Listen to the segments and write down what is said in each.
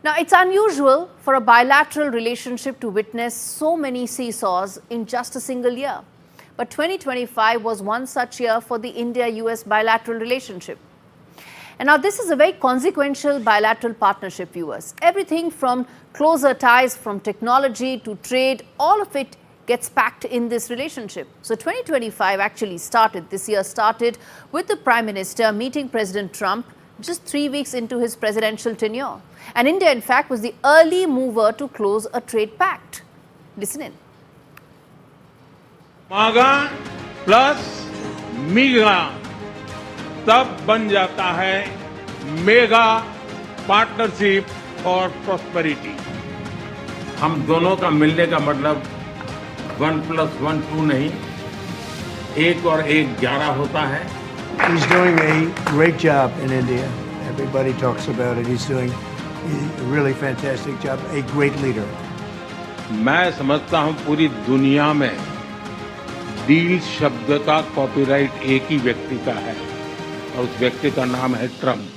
Now, it's unusual for a bilateral relationship to witness so many seesaws in just a single year. But 2025 was one such year for the India-US bilateral relationship. And now this is a very consequential bilateral partnership, viewers. Everything from closer ties from technology to trade, all of it gets packed in this relationship. So 2025 actually started, this year started with the Prime Minister meeting President Trump just 3 weeks into his presidential tenure. And India, in fact, was the early mover to close a trade pact. Listen in. मागा plus मीगा तब बन जाता है mega partnership for prosperity. हम दोनों का मिलने का मतलब 1+1 2 नहीं, 1 और 1 11 होता है। He's doing a great job in India. Everybody talks about it. He's doing a really fantastic job. A great leader. मैं समझता हूं पूरी दुनिया में डील शब्द का कॉपीराइट एक ही व्यक्ति का है और उस व्यक्ति का नाम है Trump.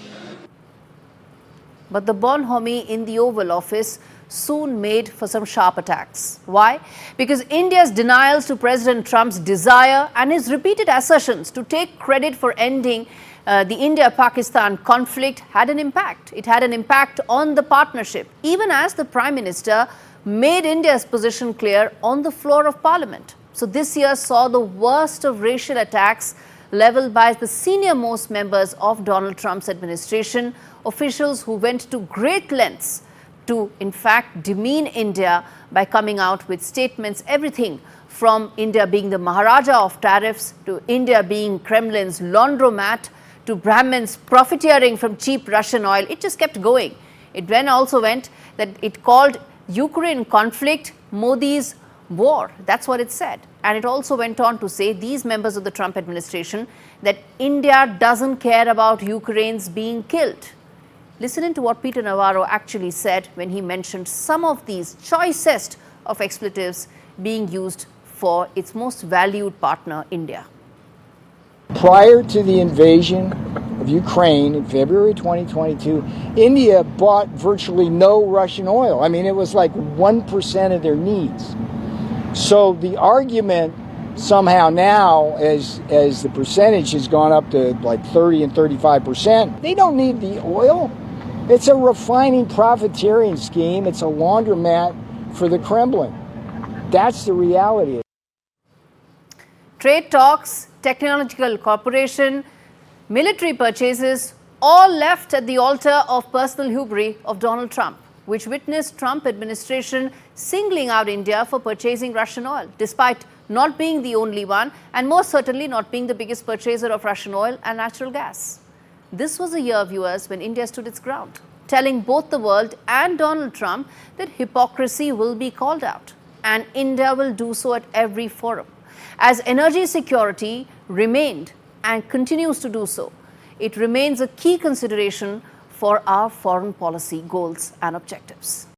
But the bonhomie in the Oval Office soon made for some sharp attacks. Why? Because India's denials to President Trump's desire and his repeated assertions to take credit for ending the India-Pakistan conflict had an impact. It had an impact on the partnership, even as the Prime Minister made India's position clear on the floor of Parliament. So this year saw the worst of racial attacks leveled by the senior-most members of Donald Trump's administration, officials who went to great lengths to, in fact, demean India by coming out with statements, everything from India being the Maharaja of tariffs to India being Kremlin's laundromat to Brahmins profiteering from cheap Russian oil. It just kept going. It then also went that it called Ukraine conflict Modi's war. That's what it said. And it also went on to say, these members of the Trump administration, that India doesn't care about Ukrainians being killed. Listen in to what Peter Navarro actually said when he mentioned some of these choicest of expletives being used for its most valued partner, India. Prior to the invasion of Ukraine in February 2022, India bought virtually no Russian oil. I mean, it was like 1% of their needs. So the argument somehow now, as the percentage has gone up to like 30 and 35%, they don't need the oil. It's a refining profiteering scheme. It's a laundromat for the Kremlin. That's the reality. Trade talks, technological cooperation, military purchases, all left at the altar of personal hubris of Donald Trump, which witnessed Trump administration singling out India for purchasing Russian oil, despite not being the only one and most certainly not being the biggest purchaser of Russian oil and natural gas. This was a year, viewers, when India stood its ground, telling both the world and Donald Trump that hypocrisy will be called out, and India will do so at every forum. As energy security remained and continues to do so, it remains a key consideration for our foreign policy goals and objectives.